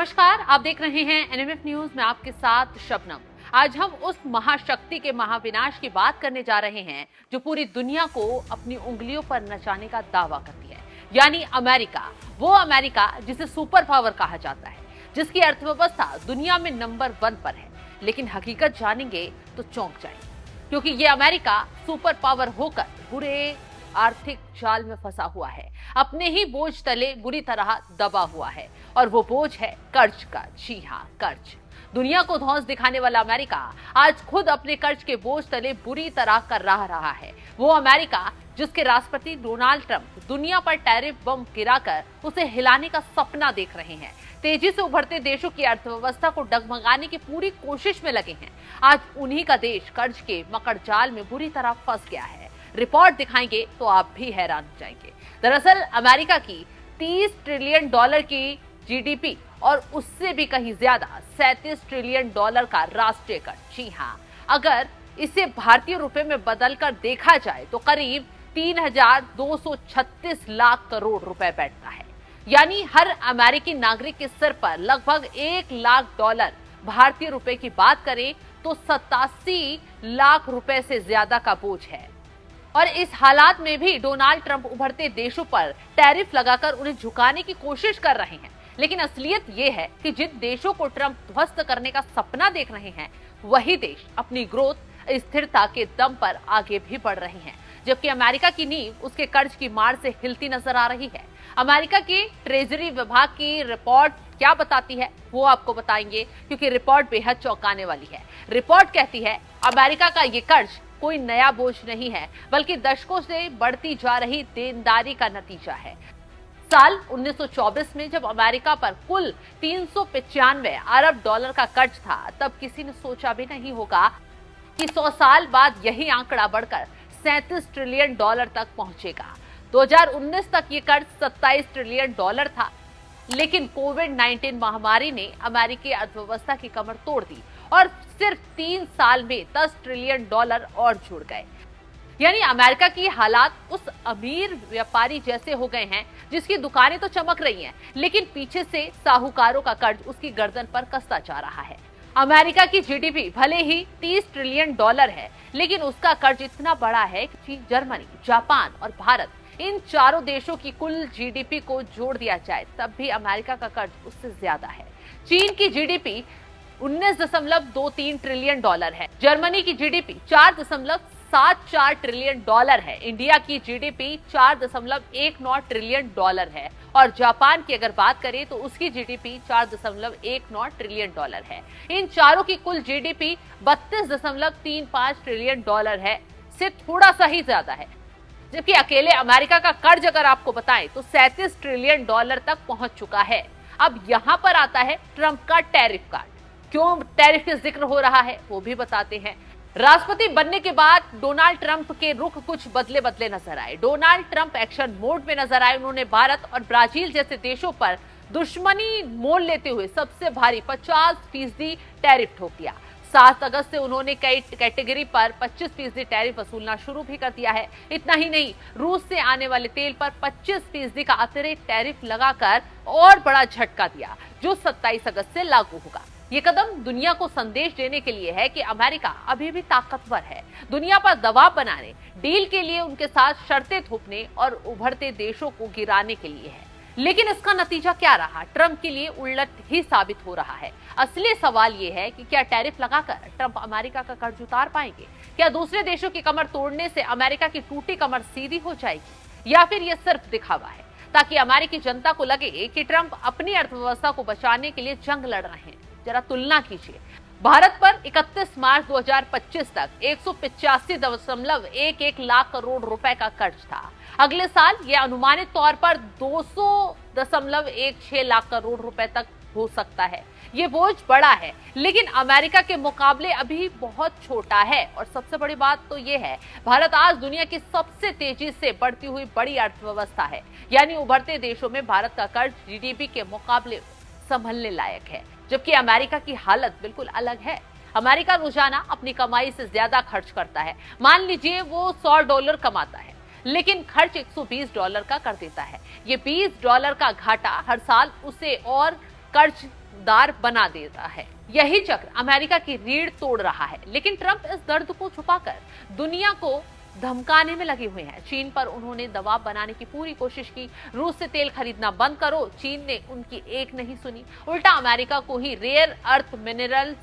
नमस्कार, आप देख रहे हैं एनएमएफ न्यूज में आपके साथ शबनम। आज हम उस महाशक्ति के महाविनाश की बात करने जा रहे हैं जो पूरी दुनिया को अपनी उंगलियों पर नचाने का दावा करती है, यानी अमेरिका। वो अमेरिका जिसे सुपर पावर कहा जाता है, जिसकी अर्थव्यवस्था दुनिया में नंबर 1 पर है। लेकिन हकीकत जानेंगे तो चौंक जाएंगे, क्योंकि ये अमेरिका सुपर पावर होकर बुरे आर्थिक जाल में फंसा हुआ है, अपने ही बोझ तले बुरी तरह दबा हुआ है। और वो बोझ है कर्ज का। जी हाँ, कर्ज। दुनिया को धौंस दिखाने वाला अमेरिका आज खुद अपने कर्ज के बोझ तले बुरी तरह कर रहा है। वो अमेरिका जिसके राष्ट्रपति डोनाल्ड ट्रंप दुनिया पर टैरिफ बम गिराकर उसे हिलाने का सपना देख रहे हैं, तेजी से उभरते देशों की अर्थव्यवस्था को डगमगाने की पूरी कोशिश में लगे हैं। आज उन्हीं का देश कर्ज के मकड़ जाल में बुरी तरह फंस गया है। रिपोर्ट दिखाएंगे तो आप भी हैरान हो जाएंगे। दरअसल अमेरिका की 30 ट्रिलियन डॉलर की जीडीपी और उससे भी कहीं ज्यादा 37 ट्रिलियन डॉलर का राष्ट्रीय कर्ज। जी हाँ, अगर इसे भारतीय रुपए में बदलकर देखा जाए तो करीब 3,236 लाख करोड़ रुपए बैठता है। यानी हर अमेरिकी नागरिक के सिर पर लगभग 1 लाख डॉलर। भारतीय रुपए की बात करें तो 87 लाख रुपए से ज्यादा का बोझ है। और इस हालात में भी डोनाल्ड ट्रंप उभरते देशों पर टैरिफ लगाकर उन्हें झुकाने की कोशिश कर रहे हैं। लेकिन असलियत ये है कि जिन देशों को ट्रंप ध्वस्त करने का सपना देख रहे हैं, वही देश अपनी ग्रोथ स्थिरता के दम पर आगे भी बढ़ रहे हैं, जबकि अमेरिका की नींव उसके कर्ज की मार से हिलती नजर आ रही है। अमेरिका के ट्रेजरी विभाग की रिपोर्ट क्या बताती है वो आपको बताएंगे, क्योंकि रिपोर्ट बेहद चौंकाने वाली है। रिपोर्ट कहती है अमेरिका का ये कर्ज कोई नया बोझ नहीं है, बल्कि दशकों से बढ़ती जा रही देनदारी का नतीजा है। साल 1924 में जब अमेरिका पर कुल 395 अरब डॉलर का कर्ज था, तब किसी ने सोचा भी नहीं होगा कि 100 साल बाद यही आंकड़ा बढ़कर 37 ट्रिलियन डॉलर तक पहुंचेगा। 2019 तक ये कर्ज 27 ट्रिलियन डॉलर था। लेकिन कोविड-19 महामारी ने अमेरिकी अर्थव्यवस्था की कमर तोड़ दी और सिर्फ 3 साल में 10 ट्रिलियन डॉलर और जुड़ गए। यानी अमेरिका की हालात उस अमीर व्यापारी जैसे हो गए हैं जिसकी दुकानें तो चमक रही हैं, लेकिन पीछे से साहूकारों का कर्ज उसकी गर्दन पर कसता जा रहा है। अमेरिका की जीडीपी भले ही 30 ट्रिलियन डॉलर है, लेकिन उसका कर्ज इतना बड़ा है कि जर्मनी, जापान और भारत, इन चारों देशों की कुल जीडीपी को जोड़ दिया जाए तब भी अमेरिका का कर्ज उससे ज्यादा है। चीन की जीडीपी 19.23 ट्रिलियन डॉलर है। जर्मनी की जीडीपी 4.74 ट्रिलियन डॉलर है। इंडिया की जीडीपी 4.19 ट्रिलियन डॉलर है। और जापान की अगर बात करें तो उसकी जीडीपी 4.19 ट्रिलियन डॉलर है। इन चारों की कुल जीडीपी 32.35 ट्रिलियन डॉलर है, से थोड़ा सा ही ज्यादा है। जबकि अकेले अमेरिका का कर्ज अगर आपको बताएं तो 37 ट्रिलियन डॉलर तक पहुंच चुका है। अब यहां पर आता है ट्रंप का टैरिफ कार्ड। क्यों टैरिफ का जिक्र हो रहा है वो भी बताते हैं। राष्ट्रपति बनने के बाद डोनाल्ड ट्रंप के रुख कुछ बदले नजर आए। डोनाल्ड ट्रंप एक्शन मोड में नजर आए। उन्होंने भारत और ब्राजील जैसे देशों पर दुश्मनी मोल लेते हुए सबसे भारी 50% टैरिफ ठोक दिया। 7 अगस्त से उन्होंने कई कैटेगरी पर 25% टैरिफ वसूलना शुरू भी कर दिया है। इतना ही नहीं, रूस से आने वाले तेल पर 25% का अतिरिक्त टैरिफ लगाकर और बड़ा झटका दिया, जो 27 अगस्त से लागू होगा। ये कदम दुनिया को संदेश देने के लिए है कि अमेरिका अभी भी ताकतवर है। दुनिया पर दबाव बनाने, डील के लिए उनके साथ शर्तें थोपने और उभरते देशों को गिराने के लिए है। लेकिन इसका नतीजा क्या रहा? ट्रंप के लिए उलट ही साबित हो रहा है। असली सवाल ये है कि क्या टैरिफ लगाकर ट्रंप अमेरिका का कर्ज उतार पाएंगे? क्या दूसरे देशों की कमर तोड़ने से अमेरिका की टूटी कमर सीधी हो जाएगी? या फिर यह सिर्फ दिखावा है ताकि अमेरिकी जनता को लगे कि ट्रंप अपनी अर्थव्यवस्था को बचाने के लिए जंग लड़ रहे हैं? जरा तुलना कीजिए। भारत पर 31 मार्च 2025 तक 185.11 लाख करोड़ रुपए का कर्ज था। अगले साल यह अनुमानित तौर पर 200.16 लाख करोड़ रुपए तक हो सकता है। ये बोझ बड़ा है, लेकिन अमेरिका के मुकाबले अभी बहुत छोटा है। और सबसे बड़ी बात तो ये है, भारत आज दुनिया की सबसे तेजी से बढ़ती हुई बड़ी अर्थव्यवस्था है। यानी उभरते देशों में भारत का कर्ज जीडीपी के मुकाबले संभलने लायक है, जबकि अमेरिका की हालत बिल्कुल अलग है। अमेरिका रोजाना अपनी कमाई से ज्यादा खर्च करता है। मान लीजिए वो $100 कमाता है, लेकिन खर्च $120 का कर देता है। ये $20 का घाटा हर साल उसे और कर्ज कर्जदार बना देता है। यही चक्र अमेरिका की रीढ़ तोड़ रहा है। लेकिन ट्रंप इस दर्द को छुपाकर दुनिया को धमकाने में लगे हुए हैं। चीन पर उन्होंने दबाव बनाने की पूरी कोशिश की। रूस से तेल खरीदना बंद करो, चीन ने उनकी एक नहीं सुनी। उल्टा अमेरिका को ही रेयर अर्थ मिनरल्स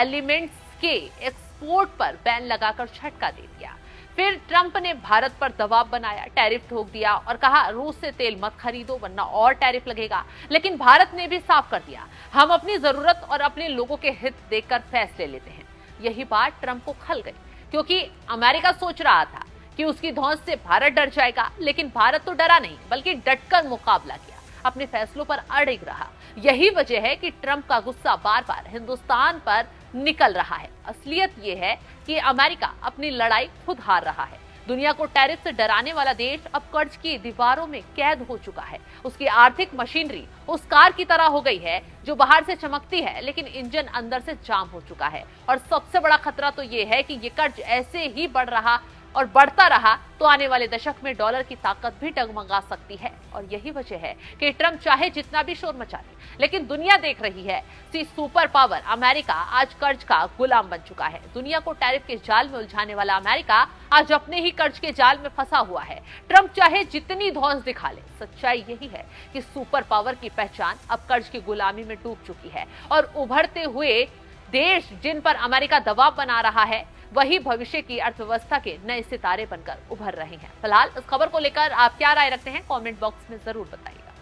एलिमेंट्स के एक्सपोर्ट पर बैन लगाकर झटका दे दिया। फिर ट्रंप ने भारत पर दबाव बनाया, टैरिफ ठोक दिया और कहा रूस से तेल मत खरीदो वरना और टैरिफ लगेगा। लेकिन भारत ने भी साफ कर दिया, हम अपनी जरूरत और अपने लोगों के हित देखकर फैसले लेते हैं। यही बात ट्रंप को खल गई, क्योंकि अमेरिका सोच रहा था कि उसकी धौंस से भारत डर जाएगा। लेकिन भारत तो डरा नहीं, बल्कि डटकर मुकाबला किया, अपने फैसलों पर अड़िग रहा। यही वजह है कि ट्रंप का गुस्सा बार बार हिंदुस्तान पर निकल रहा है। असलियत यह है कि अमेरिका अपनी लड़ाई खुद हार रहा है। दुनिया को टैरिफ से डराने वाला देश अब कर्ज की दीवारों में कैद हो चुका है। उसकी आर्थिक मशीनरी उस कार की तरह हो गई है जो बाहर से चमकती है लेकिन इंजन अंदर से जाम हो चुका है। और सबसे बड़ा खतरा तो यह है कि ये कर्ज ऐसे ही बढ़ रहा और बढ़ता रहा तो आने वाले दशक में डॉलर की ताकत भी डगमगा सकती है। और यही वजह है कि ट्रंप चाहे जितना भी शोर मचा ले, लेकिन दुनिया देख रही है कि सुपर पावर अमेरिका आज कर्ज का गुलाम बन चुका है। दुनिया को टैरिफ के जाल में उलझाने वाला अमेरिका आज अपने ही कर्ज के जाल में फंसा हुआ है। ट्रंप चाहे जितनी धौंस दिखा ले, सच्चाई यही है कि सुपर पावर की पहचान अब कर्ज की गुलामी में डूब चुकी है। और उभरते हुए देश जिन पर अमेरिका दबाव बना रहा है, वही भविष्य की अर्थव्यवस्था के नए सितारे बनकर उभर रहे हैं। फिलहाल इस खबर को लेकर आप क्या राय रखते हैं, कमेंट बॉक्स में जरूर बताइएगा।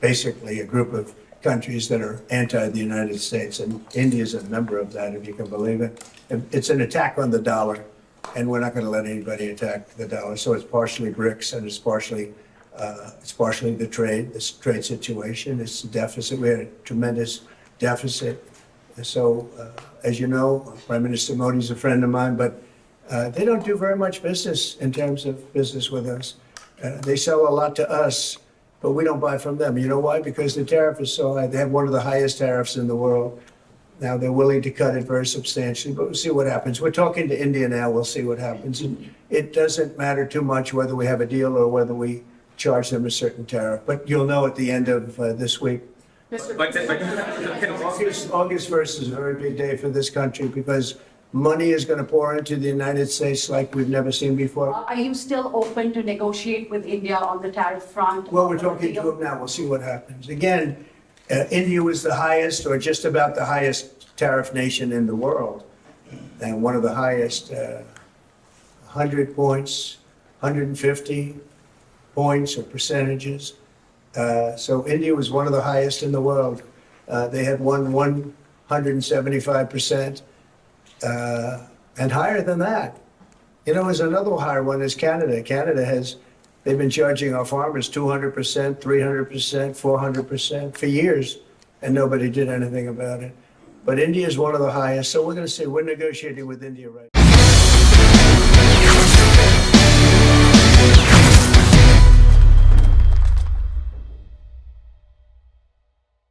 Basically a group of countries that are anti the United States, and India is a member of that, if you can believe it. It's an attack on the dollar, and we're not going to let anybody attack the dollar. So it's partially BRICS, and it's partially the trade situation. It's the deficit. We had a tremendous deficit. So, as you know, Prime Minister Modi is a friend of mine, but they don't do very much business in terms of business with us. They sell a lot to us, but we don't buy from them. You know why? Because the tariff is so high. They have one of the highest tariffs in the world. Now they're willing to cut it very substantially, but we'll see what happens. We're talking to India now. We'll see what happens. And it doesn't matter too much whether we have a deal or whether we charge them a certain tariff. But you'll know at the end of this week. August 1st is a very big day for this country because money is going to pour into the United States like we've never seen before. Are you still open to negotiate with India on the tariff front? Well, we're talking to them now. We'll see what happens. Again, India was the highest or just about the highest tariff nation in the world. And one of the highest, 100 points, 150 points or percentages. So India was one of the highest in the world. They had won 175%, and higher than that. You know, there's another higher one is Canada. They've been charging our farmers 200%, 300%, 400% for years, and nobody did anything about it. But India is one of the highest, so we're going to say we're negotiating with India right now.